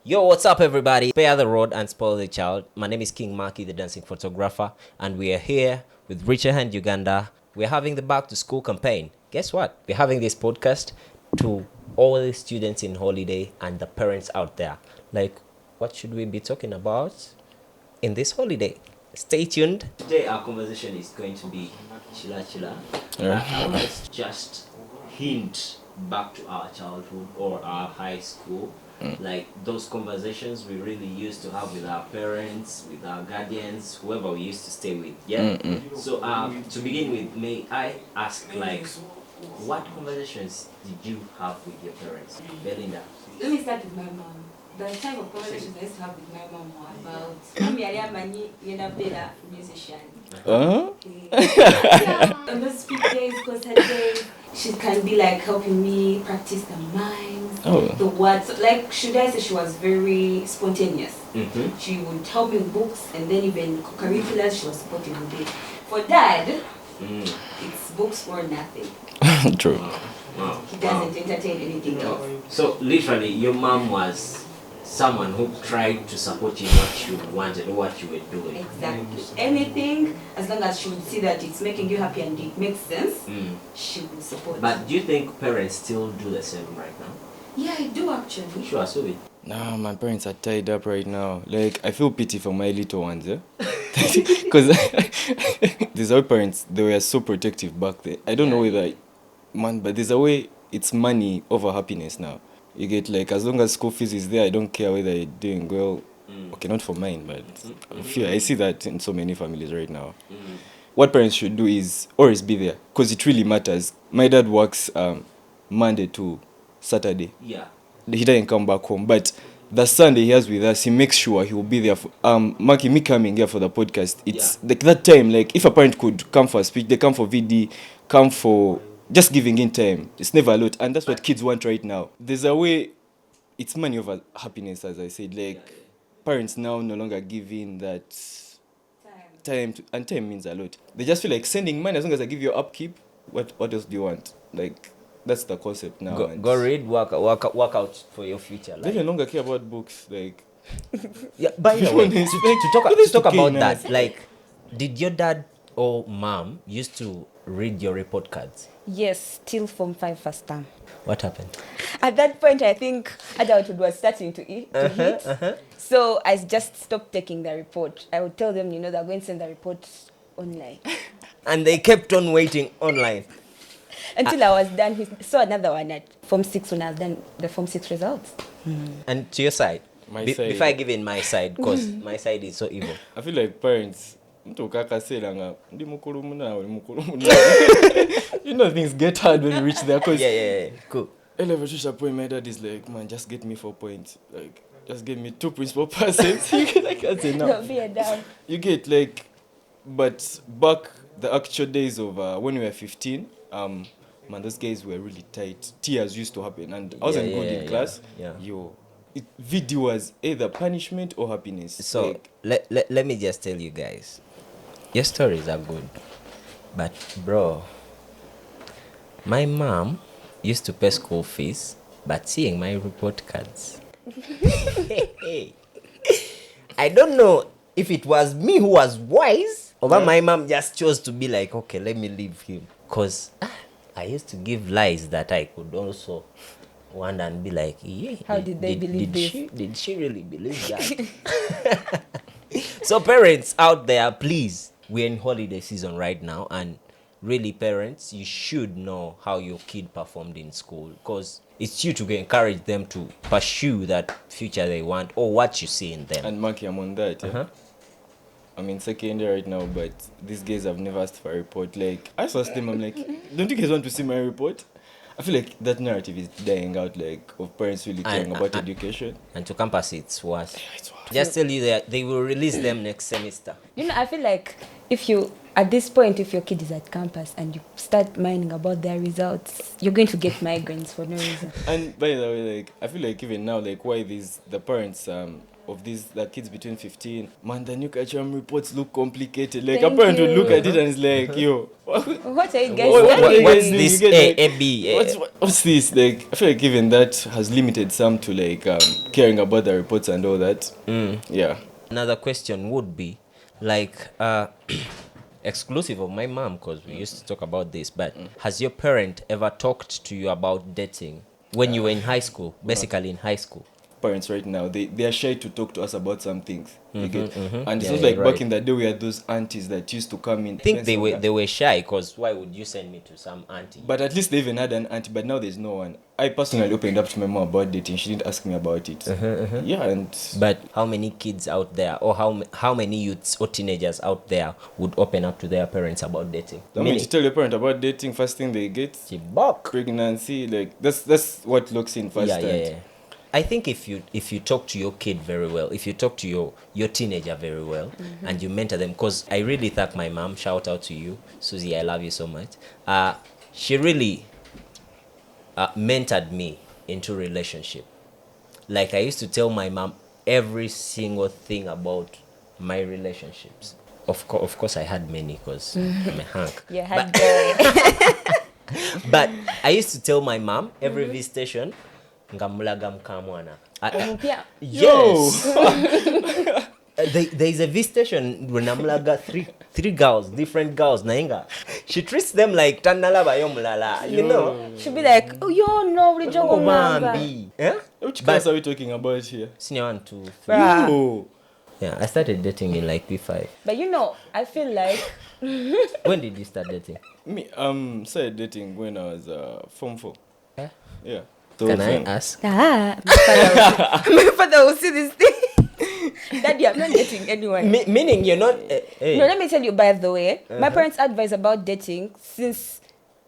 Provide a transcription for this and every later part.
Yo, what's up, everybody? Spare the rod and spoil the child. My name is King Maki, the dancing photographer, and we are here with Richer Hand Uganda. We're having the Back to School campaign. Guess what? We're having this podcast to all the students in holiday and the parents out there. Like, what should we be talking about in this holiday? Stay tuned. Today, our conversation is going to be chilla. I want us just hint back to our childhood or our high school. Like those conversations we really used to have with our parents, with our guardians, whoever we used to stay with. Yeah. So to begin with, may I ask, like, what conversations did you have with your parents? Belinda. Let me start with my mom. The type of conversations I used to have with my mom were about Mami Aliamani Yenabela musician. On those speak days, concert days, she can be like helping me practice the mimes, the words. Like, should I say she was very spontaneous? She would help me with books, and then even curriculars she was supporting with it. For dad, it's books or nothing. True. Wow. He doesn't entertain anything else. So literally, your mom was someone who tried to support you in what you wanted or what you were doing. Exactly. Anything, as long as she would see that it's making you happy and it makes sense, she would support. But do you think parents still do the same right now? Yeah, I do actually. Sure, so it. Nah, my parents are tied up right now. Like, I feel pity for my little ones, yeah? Because these are parents, they were so protective back then. I don't know whether, man, but there's a way it's money over happiness now. You get, like, as long as school fees is there, I don't care whether you're doing well. Okay, not for mine, but I see that in so many families right now. What parents should do is always be there, because it really matters. My dad works Monday to Saturday. Yeah. He doesn't come back home, but the Sunday he has with us, he makes sure he will be there for Maki, me coming here for the podcast. It's like that time, like if a parent could come for a speech, they come for VD, come for just giving in time. It's never a lot, and that's what kids want right now. There's a way, it's money over happiness, as I said. Like, parents now no longer giving that time and time means a lot. They just feel like sending money as long as I give you upkeep. What else do you want? Like, that's the concept now. Go read, work out for your future. They no longer care about books. Like, yeah. By the way, to talk okay about now. that, like, did your dad or mom used to read your report cards? Yes, till Form 5 first term. What happened? At that point, I think adulthood was starting to hit. So I just stopped taking the report. I would tell them, they're going to send the report online. And they kept on waiting online. Until I was done. He saw another one at Form 6 when I was done the Form 6 results. And to your side? My side. Before I give in my side, because my side is so evil. I feel like parents, things get hard when you reach there. Cause Yeah. Cool. My dad is like, man, just get me 4 points. Like, just give me 2 principal passes. I can't say no. Don't be a dad. You get, like, but back the actual days of when we were 15, man, those guys were really tight. Tears used to happen, and I wasn't good in class. Video was either punishment or happiness. So like, let me just tell you guys, your stories are good, but bro, my mom used to pay school fees, but seeing my report cards. I don't know if it was me who was wise, or my mom just chose to be like, okay, let me leave him, because I used to give lies that I could also wonder and be like, yeah, How did they believe this? Did she really believe that? So parents out there, please, we're in holiday season right now, and really, parents, you should know how your kid performed in school, because it's you to encourage them to pursue that future they want or what you see in them. and Maki, I'm on that. Yeah? I'm in second year right now, but these guys have never asked for a report. Like, I asked them, I'm like, don't you guys want to see my report? I feel like that narrative is dying out, like, of parents really caring about education. And to campus, it's worse. Just tell you that they will release them next semester. I feel like at this point, if your kid is at campus and you start mining about their results, you're going to get migraines for no reason. And by the way, like, I feel like even now, like, why the parents of these the kids between 15. Man, the new curriculum reports look complicated. Like Thank a parent will look you. at it and it's like, yo, What are you guys What are you studying? guys What's doing? this You get, like, A, B? what's this? Like, I feel like even that has limited some to like caring about the reports and all that. Yeah. Another question would be, like, exclusive of my mom, because we used to talk about this, but has your parent ever talked to you about dating when you were in high school, basically in high school? Parents right now, they are shy to talk to us about some things. You get? And it's Yeah, not like yeah, back right. in the day we had those aunties that used to come in. I think they were shy, because why would you send me to some auntie? But at least they even had an auntie, but now there's no one. I personally opened up to my mom about dating. She didn't ask me about it. Yeah, and But how many kids out there, or how many youths or teenagers out there would open up to their parents about dating? I mean, to tell your parent about dating, first thing they get Chibok. pregnancy. Like that's what looks in first. Yeah. I think if you talk to your kid very well, if you talk to your teenager very well, and you mentor them, because I really thank my mom. Shout out to you, Susie. I love you so much. She really mentored me into relationship. Like, I used to tell my mom every single thing about my relationships. Of course, I had many, because I'm a hunk. Yeah, had boy. But I used to tell my mom every visitation, ngamulaga mkamwana. Yeah. Yes. There is a visitation when namulaga three girls, different girls, nainga. She treats them like tanalaba yomulala, you know. She'll be like, oh, you know, we Oh, manga. Bambi. Yeah? Which class are we talking about here? Senior 1, 2, 3. Bruh. Oh, Yeah, I started dating in like P5. But you know, I feel like When did you start dating? me started dating when I was form 4. Yeah. Yeah. So Can I fine. ask? my father will see this thing. Daddy, I'm not dating anyone. Meaning you're not. Hey. No, let me tell you, by the way, my parents' advice about dating, since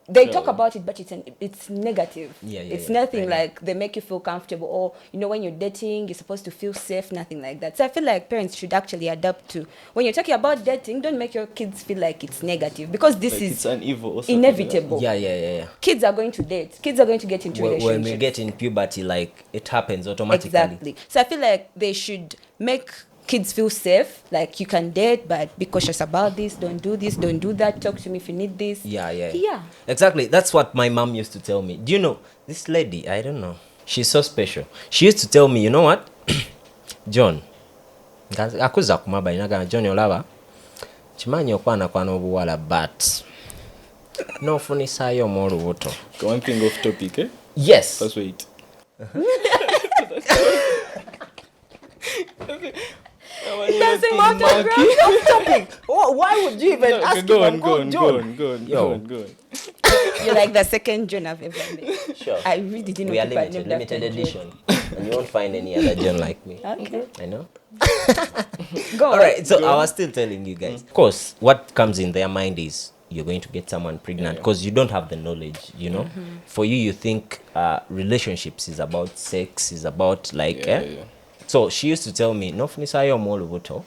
they talk about it, but it's negative. Yeah, it's yeah, nothing I know. like they make you feel comfortable, or, you know, when you're dating, you're supposed to feel safe, nothing like that. So I feel like parents should actually adapt to, when you're talking about dating, don't make your kids feel like it's negative, because this Like is it's an evil or something inevitable. Yeah. Kids are going to date. Kids are going to get into relationships. When we get in puberty, like, it happens automatically. Exactly. So I feel like they should make kids feel safe. Like, you can date, but be cautious about this. Don't do this. Don't do that. Talk to me if you need this. Yeah. Exactly. That's what my mom used to tell me. Do you know this lady? I don't know. She's so special. She used to tell me, you know what, John. Akuza kumaba inaga John olaba. Chimanyi okwana kwa n'obuwala, but no funisayo mu lubuto. One thing off topic, eh? Yes. Let's wait. Dancing autograph. Topic. Why would you even ask Go him? on. Yo. You're like the second John I've ever met. Sure. I really didn't know We are people named limited after John. edition. And you won't find any other John like me. Okay. I know. Go on. All right, so I was still telling you guys. Of course, what comes in their mind is you're going to get someone pregnant because you don't have the knowledge, you know. For you think relationships is about sex, is about like. Yeah. So she used to tell me, no funisayo mu lubuto.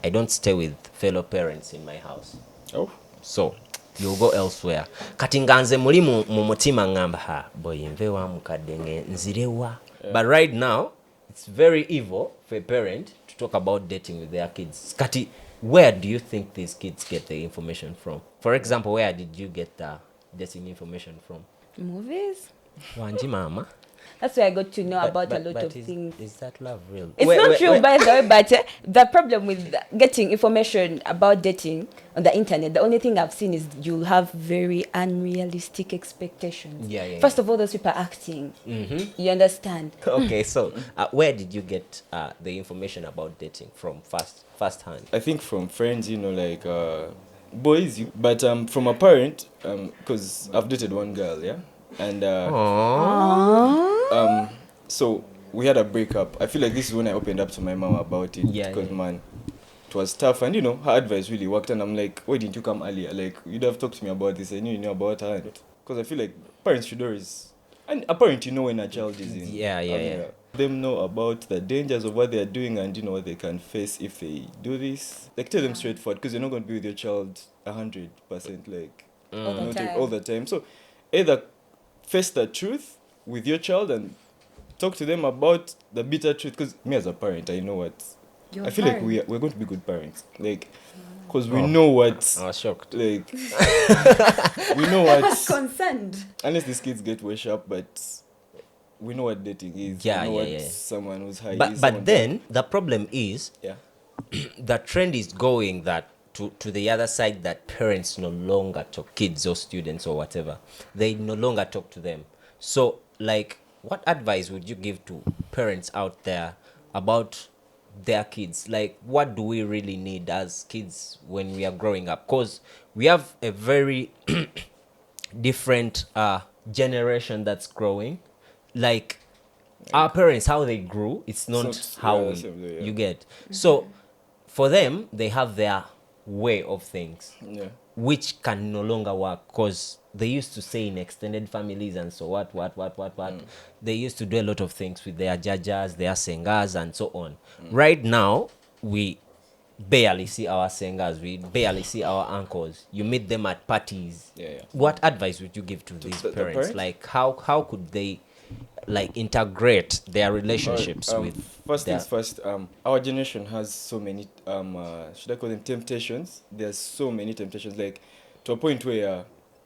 I don't stay with fellow parents in my house. Oh. So you'll go elsewhere. Kati nganze muli mu mutima ngamba ha boy nve wa mukadde nzirewa. But right now it's very evil for a parent to talk about dating with their kids. Kati, where do you think these kids get the information from? For example, where did you get the dating information from? Movies? Wanji mama. That's where I got to know about a lot of is, things. Is that love real? It's not true, by the way, but the problem with getting information about dating on the internet, the only thing I've seen is you have very unrealistic expectations. Yeah. First of all, those people are acting. You understand? Okay, so where did you get the information about dating from first hand? I think from friends, you know, like boys, but from a parent, because I've dated one girl, yeah, and so we had a breakup. I feel like this is when I opened up to my mom about it, because man, it was tough, and you know, her advice really worked, and I'm like, why didn't you come earlier? Like, you'd have talked to me about this. I knew you knew about her, because I feel like parents should always, and a parent, you know, when a child is in, Yeah. them know about the dangers of what they are doing, and you know what they can face if they do this. Like, tell them straightforward, because you're not going to be with your child 100%, like All the time. all the time. So either face the truth with your child and talk to them about the bitter truth. Because me as a parent, I know what. I feel like we're going to be good parents. Like, because we know what. I was shocked. Like, we know what. I was concerned. Unless these kids get washed up, but we know what dating is. Yeah, we know yeah, what yeah. someone who's high is. But someone then the problem is yeah. the trend is going that to the other side, that parents no longer talk, kids or students or whatever, they no longer talk to them. So like, what advice would you give to parents out there about their kids? Like, what do we really need as kids when we are growing up? Because we have a very different generation that's growing. Like, our parents, how they grew, it's not how yeah, we, same way, yeah. you get. So for them, they have their way of things, Yeah. which can no longer work, because they used to say in extended families and so what. They used to do a lot of things with their jajas, their singers, and so on. Right now, we barely see our singers, we barely see our uncles. You meet them at parties. Yeah. What advice would you give to these the parents? parents? Like, how could they like integrate their relationships with first their... things first, our generation has so many should I call them temptations? There's so many temptations, like to a point where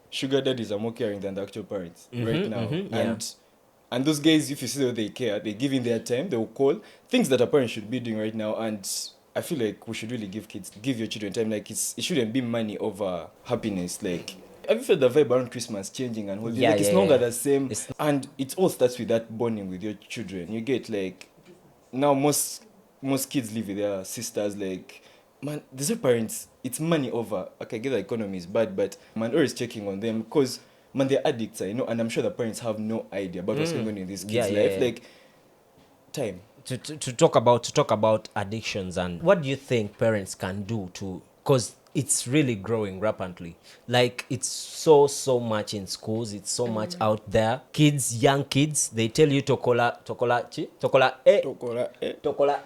sugar daddies are more caring than the actual parents right now. yeah. And those guys, if you see that they care, they give in their time, they will call things that a parent should be doing right now. And I feel like we should really give your children time. Like, it shouldn't be money over happiness. Like, have you felt the vibe around Christmas changing and holidays? Yeah, like, it's yeah, no longer yeah. the same. And it all starts with that bonding with your children. You get, like, now most kids live with their sisters. Like, man, there's no parents. It's money over. Okay, I get the economy is bad, but man, always checking on them because, man, they're addicts, you know, and I'm sure the parents have no idea about what's going on in this kid's life. Yeah. Like, time. To talk about addictions, and what do you think parents can do to, because it's really growing rapidly. Like, it's so much in schools, it's so much out there. Young kids, they tell you tokola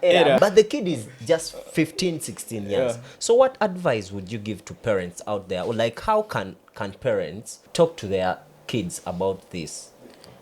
era, but the kid is just 15-16 years. Yeah. So what advice would you give to parents out there, or like, how can parents talk to their kids about this?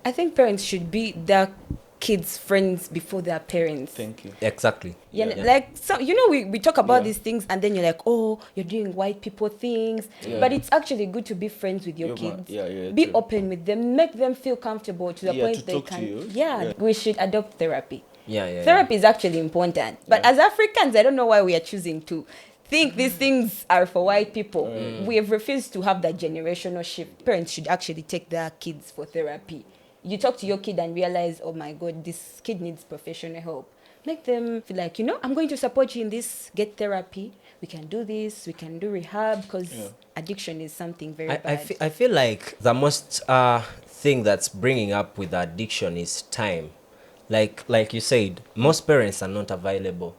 I think parents should be their kids' friends before their parents. Thank you. Exactly. Yeah, like, so we talk about these things and then you're like, oh, you're doing white people things. Yeah. But it's actually good to be friends with your Your kids. Be Be open with them, make them feel comfortable to the point to they talk can. to you. Yeah, we should adopt therapy. Yeah. Therapy is actually important. But as Africans, I don't know why we are choosing to think these things are for white people. We have refused to have that generational shift. Parents should actually take their kids for therapy. You talk to your kid and realize, oh my God, this kid needs professional help. Make them feel like, I'm going to support you in this. Get therapy. We can do this. We can do rehab, because addiction is something very bad. I feel like the most thing that's bringing up with addiction is time. Like you said, most parents are not available.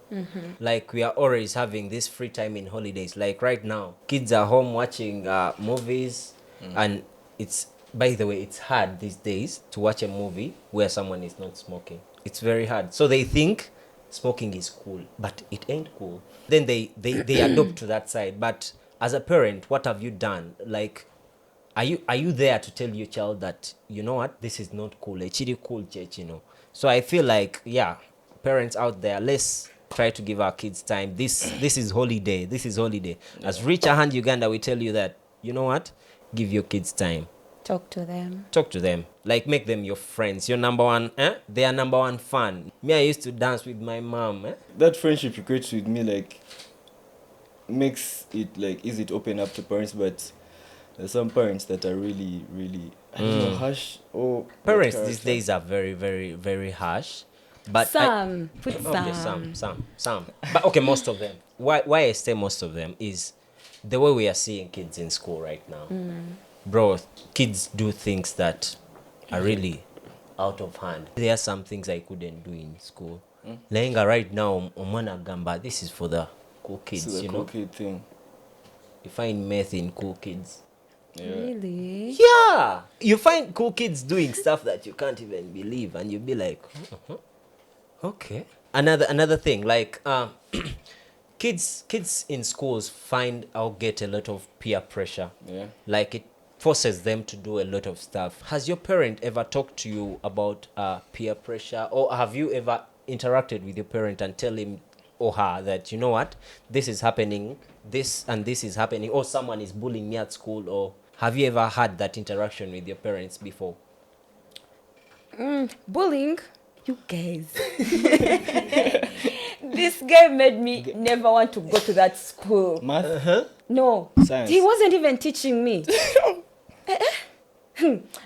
Like, we are always having this free time in holidays. Like right now, kids are home watching movies, and it's, by the way, it's hard these days to watch a movie where someone is not smoking. It's very hard. So they think smoking is cool, but it ain't cool. Then they adopt to that side. But as a parent, what have you done? Like, are you there to tell your child that, you know what, this is not cool, it's really cool, church, So I feel like, parents out there, let's try to give our kids time. This is holiday. As Richer Hand Uganda, we tell you that, you know what, give your kids time. Talk to them. Like, make them your friends, your number one, they are number one fan. Me, I used to dance with my mom. That friendship you create with me, like, makes it, like, easy to open up to parents, but there's some parents that are really, really, I don't know, harsh. Or Parents these days are very, very, very harsh. But some. But okay, most of them. Why I say most of them is the way we are seeing kids in school right now. Bro, kids do things that are really out of hand. There are some things I couldn't do in school. Lenga right now, Omwana Gamba, this is for the cool kids, this is a cool kid thing. You find meth in cool kids. Yeah. Really? Yeah. You find cool kids doing stuff that you can't even believe, and you'll be like, okay. Another thing, like, kids in schools get a lot of peer pressure. Yeah. Like, it forces them to do a lot of stuff. Has your parent ever talked to you about peer pressure, or have you ever interacted with your parent and tell him or her that, you know what, this is happening, this and this is happening, or someone is bullying me at school? Or have you ever had that interaction with your parents before? Bullying, you guys. This guy made me never want to go to that school. Math? No, Science. he wasn't even teaching me.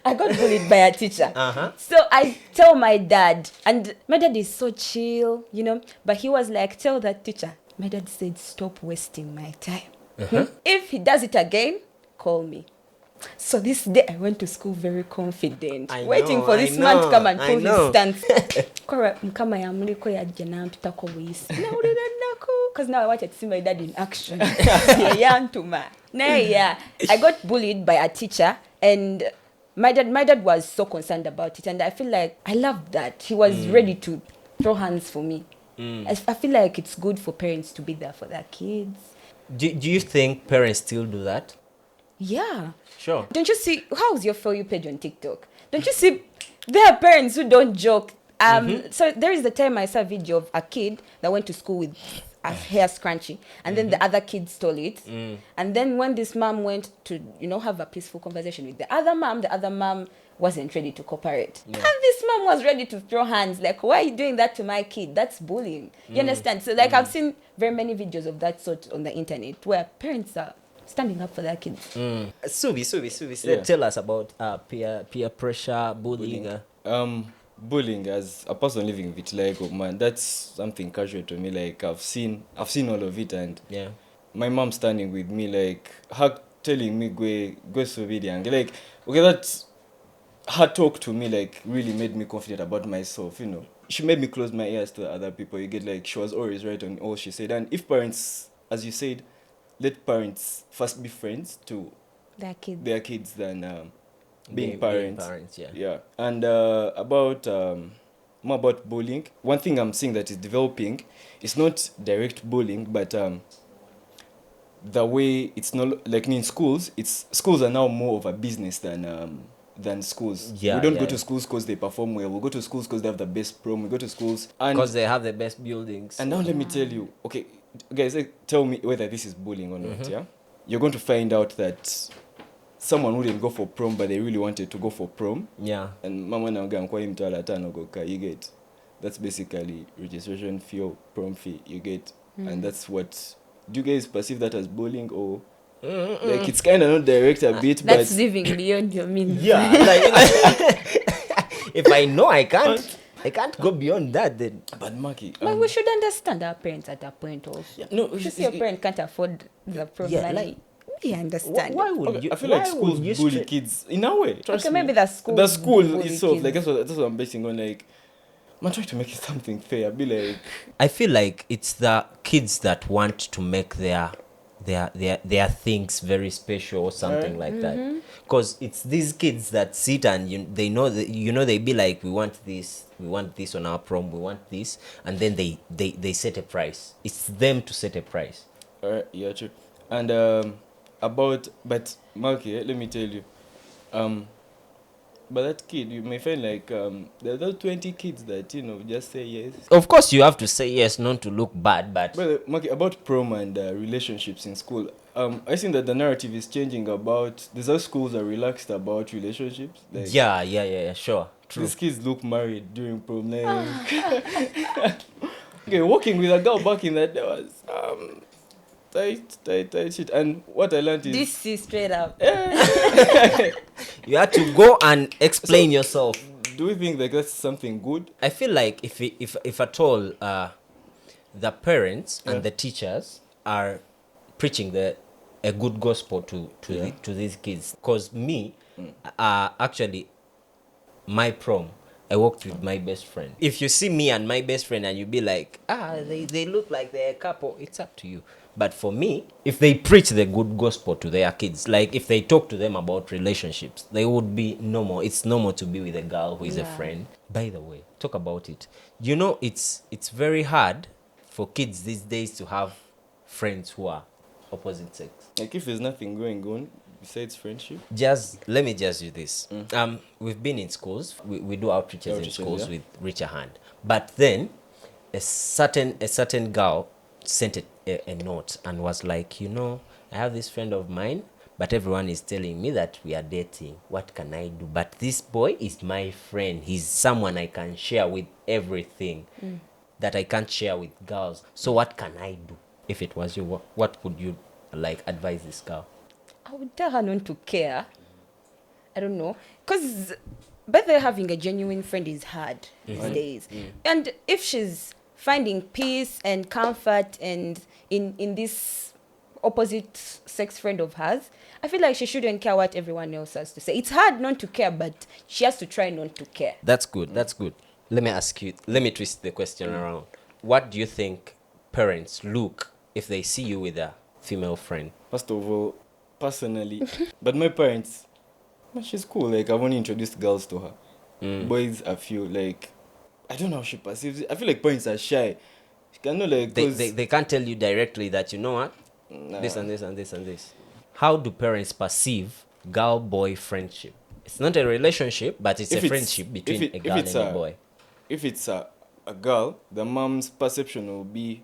I got bullied by a teacher. So I tell my dad, and my dad is so chill, you know, but he was like, tell that teacher. My dad said, stop wasting my time. If he does it again, call me. So this day I went to school very confident, waiting for this man to come and pull his stance. Because now I wanted to see my dad in action. Yeah, I got bullied by a teacher, and my dad was so concerned about it, and I feel like I loved that. He was ready to throw hands for me. I feel like it's good for parents to be there for their kids. Do you think parents still do that? Yeah. Sure. Don't you see, how's your For You page on TikTok? Don't you see there are parents who don't joke? So there is the time I saw a video of a kid that went to school with a hair scrunchie, and then the other kid stole it. And then when this mom went to, have a peaceful conversation with the other mom wasn't ready to cooperate. Yeah. And this mom was ready to throw hands, like, why are you doing that to my kid? That's bullying. You understand? So I've seen very many videos of that sort on the internet where parents are standing up for their kids. Subi, tell us about peer pressure, bullying. Bullying, as a person living with Lego, man, that's something casual to me. Like I've seen all of it, and my mom standing with me, like her telling me go so video, like okay, that's her talk to me, like really made me confident about myself. She made me close my ears to other people. You get, like, she was always right on all she said. And if parents, as you said, let parents first be friends to their kids than being parents. Yeah. And about more about bullying, one thing I'm seeing that is developing is not direct bullying, but the way it's not like in schools. Schools are now more of a business than schools. We don't go to schools because they perform well. We go to schools because they have the best prom. We go to schools because they have the best buildings. And now let me tell you, okay, guys, tell me whether this is bullying or not. Yeah, you're going to find out that someone wouldn't go for prom, but they really wanted to go for prom. Yeah. And mama na uga kwa imtala tano goka, you get. That's basically registration fee or prom fee, you get. And that's what. Do you guys perceive that as bullying or? Like it's kind of not direct a bit, but that's living beyond your means. Yeah, if I know I can't go beyond that, then. But Maki, but we should understand our parents at that point also. Yeah. No, if you see your parent can't afford the prom money, we understand. Why would you? I feel like schools bully kids in a way. Okay, maybe the school itself, like that's what I'm basing on. Like, I'm trying to make it something fair. Be like, I feel like it's the kids that want to make their things very special or something like that, because it's these kids that sit and they be like, we want this on our prom, we want this, and then they set a price. It's them to set a price. All right, yeah, true. And but Marky, let me tell you, but that kid, you may find like there are 20 kids that just say yes. Of course, you have to say yes, not to look bad. But Marky, about prom and relationships in school, I think that the narrative is changing about these other schools are relaxed about relationships. Like, yeah, sure, true. These kids look married during prom. Like, okay, walking with a girl back in that day was tight shit. And what I learned is this is straight up. You have to go and explain yourself. Do you think like that's something good? I feel like if at all the parents and the teachers are preaching a good gospel to these kids, because actually my prom, I walked with my best friend. If you see me and my best friend and you be like, they look like they're a couple, it's up to you. But for me, if they preach the good gospel to their kids, like if they talk to them about relationships, they would be normal. It's normal to be with a girl who is a friend. By the way, talk about it. It's very hard for kids these days to have friends who are opposite sex. Like if there's nothing going on, besides friendship? Just let me just do this. We've been in schools. We do outreaches in Outreaches, schools yeah. with Richer Hand. But then a certain girl sent a note and was like, I have this friend of mine, but everyone is telling me that we are dating. What can I do? But this boy is my friend. He's someone I can share with everything that I can't share with girls. So what can I do? If it was you, what would you advise this girl? I would tell her not to care. I don't know. Because whether having a genuine friend is hard these days. And if she's finding peace and comfort and in this opposite sex friend of hers, I feel like she shouldn't care what everyone else has to say. It's hard not to care, but she has to try not to care. That's good. That's good. Let me twist the question around. What do you think parents look if they see you with a female friend? First of all, personally, but my parents, she's cool. Like, I've only introduced girls to her. Boys, I feel like, I don't know how she perceives it. I feel like parents are shy. She cannot They can't tell you directly that, you know what? Nah. This and this and this and this. How do parents perceive girl-boy friendship? It's not a relationship, but it's a friendship between a girl and a boy. If it's a girl, the mom's perception will be,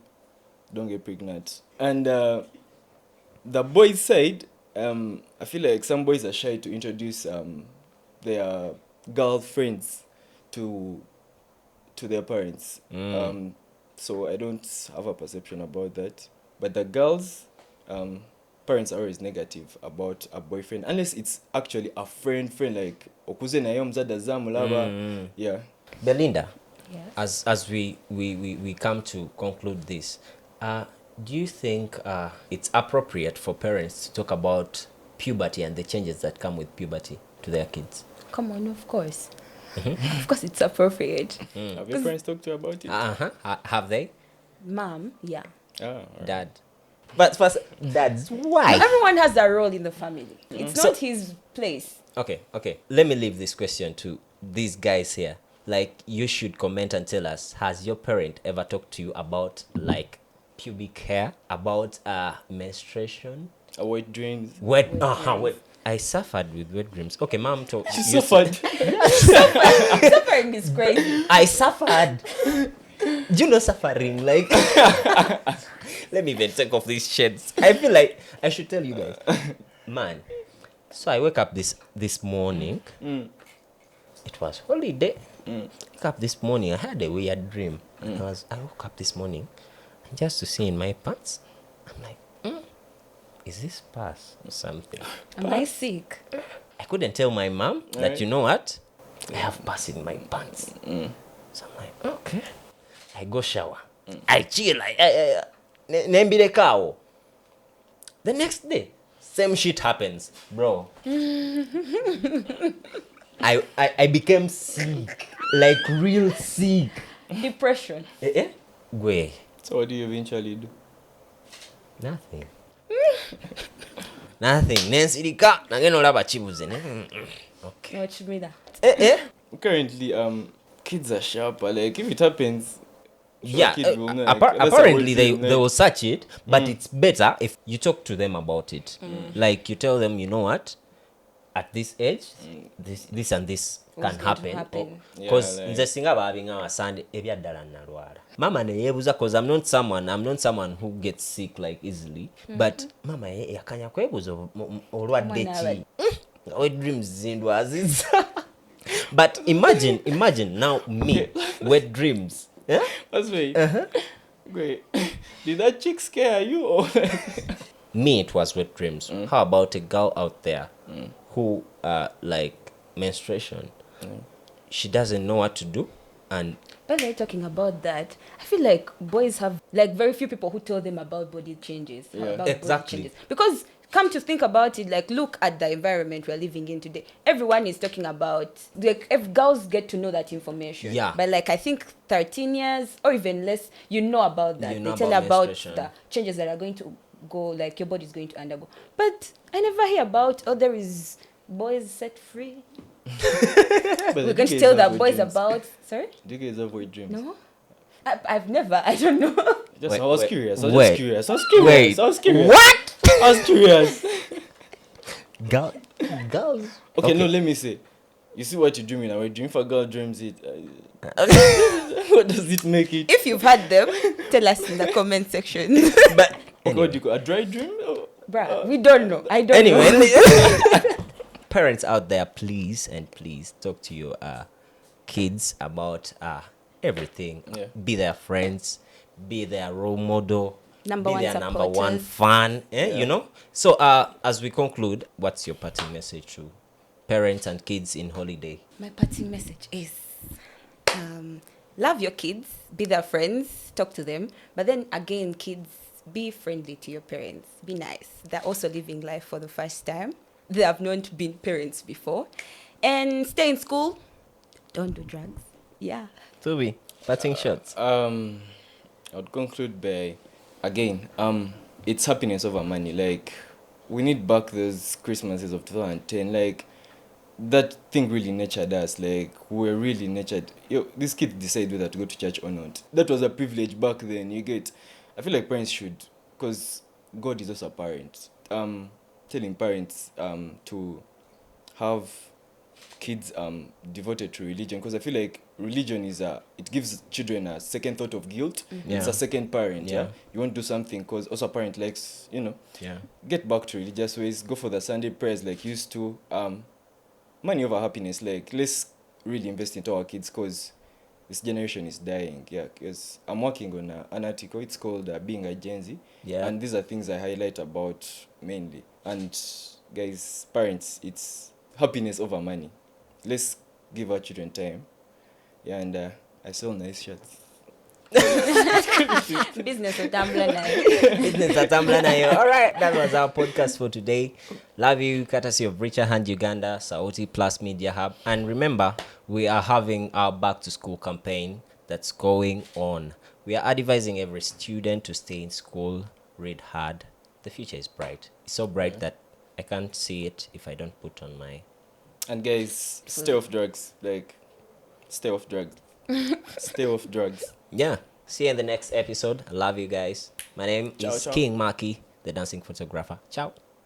don't get pregnant. And the boys' side, I feel like some boys are shy to introduce their girlfriends to their parents. So I don't have a perception about that. But the girls, parents are always negative about a boyfriend, unless it's actually a friend, like okuze na yo mzada zamu laba. Yeah. Belinda, Yes. as we come to conclude this, do you think it's appropriate for parents to talk about puberty and the changes that come with puberty to their kids? Come on, of course. Of course, it's appropriate. Have your parents talked to you about it? Have they? Mom, yeah. Alright. Dad. But first, dads, why? Everyone has a role in the family. It's not his place. Okay. Let me leave this question to these guys here. You should comment and tell us, has your parent ever talked to you about, pubic hair, about menstruation? Wet dreams. Wet. I suffered with wet dreams. Okay, mom told She suffered. Suffering is crazy. I suffered. Do you know suffering? Let me even take off these shades. I feel like I should tell you guys. Man, so I wake up this morning. It was holiday. Wake up this morning. I had a weird dream. I woke up this morning and just to see in my pants. I'm like, is this pus or something? Am I sick? I couldn't tell my mom that, Right. you know what? I have pus in my pants. So I'm like, okay. I go shower. I chill. Nembile cow. The next day, same shit happens, bro. I became sick, real sick. Depression. Gwe, So what do you eventually do? nothing. Nothing. Nensirika, nageno laba chibuze. Okay. Watch me that. Currently, kids are sharper. If it happens, Yeah, kids will know, apparently that's a they will search it, but it's better if you talk to them about it. You tell them, you know what, at this age, this and this can What's going to happen. happen? Because Yeah, nze singa babinga wasande ebyaddala nalwala. Mama neyebuza because I'm not someone who gets sick easily, but mama yakanya kwebuza olwadde ki. Wet dreams zindwaziza. But imagine now me wet dreams. Yeah? That's right. Great. Did that chick scare you? Or Me, it was wet dreams. How about a girl out there who, menstruation, she doesn't know what to do, and When they're talking about that, I feel like boys have very few people who tell them about body changes. About Exactly. Body changes. Because come to think about it, look at the environment we're living in today. Everyone is talking about, if girls get to know that information. Yeah. But I think 13 years or even less, you know about that. You know they tell about about menstruation. the changes that are going to go, your body's going to undergo. But I never hear about, there is boys set free. We're going to tell the boys about, sorry? Do you guys avoid dreams? No? I've never, I don't know. Just, Wait, I was wait, curious. wait. I was curious. Wait, I was curious. what? I was curious. Girls. Okay, no, let me say. You see what you're dreaming now. Dream if a girl dreams it. What does it make it? If you've had them, tell us in the comment section. But Okay, what do you call a dry dream? Oh, Bruh, we don't know. I don't anyway, know. parents out there, please talk to your kids about everything. Yeah. Be their friends, be their role model, Number be one their number one supporters. fan. Yeah. You know. So as we conclude, what's your parting message to parents and kids in holiday? My parting message is love your kids, be their friends, talk to them. But then again, kids, be friendly to your parents. Be nice. They're also living life for the first time. They have not been parents before. And stay in school. Don't do drugs. Yeah. Toby, parting shots. I would conclude by, again, it's happiness over money. Like, we need back those Christmases of 2010. Like, that thing really nurtured us. Like, we're really nurtured. These kids decide whether to go to church or not. That was a privilege back then. You get, I feel like parents should, because God is also a parent. Telling parents to have kids devoted to religion, because I feel like religion is it gives children a second thought of guilt. Yeah. It's a second parent. Yeah. Yeah, you want to do something because also a parent likes, Yeah. get back to religious ways, go for the Sunday prayers like used to. Money over happiness. Like, let's really invest into our kids, because this generation is dying. Yeah, because I'm working on an article. It's called Being a Gen Z. Yeah. And these are things I highlight about mainly. And guys, parents, it's happiness over money. Let's give our children time. Yeah, and I sell nice shirts. Business with Tumblr now. Business at Tumblr. All right, that was our podcast for today. Love you, courtesy of Richer Hand Uganda, Sauti Plus Media Hub. And remember, we are having our back to school campaign that's going on. We are advising every student to stay in school, read hard. The future is bright. It's so bright that I can't see it if I don't put on my... And guys, stay off drugs. Like, stay off drugs. Stay off drugs. Yeah. See you in the next episode. I love you guys. My name Ciao, is ciao. King Maki, the dancing photographer. Ciao.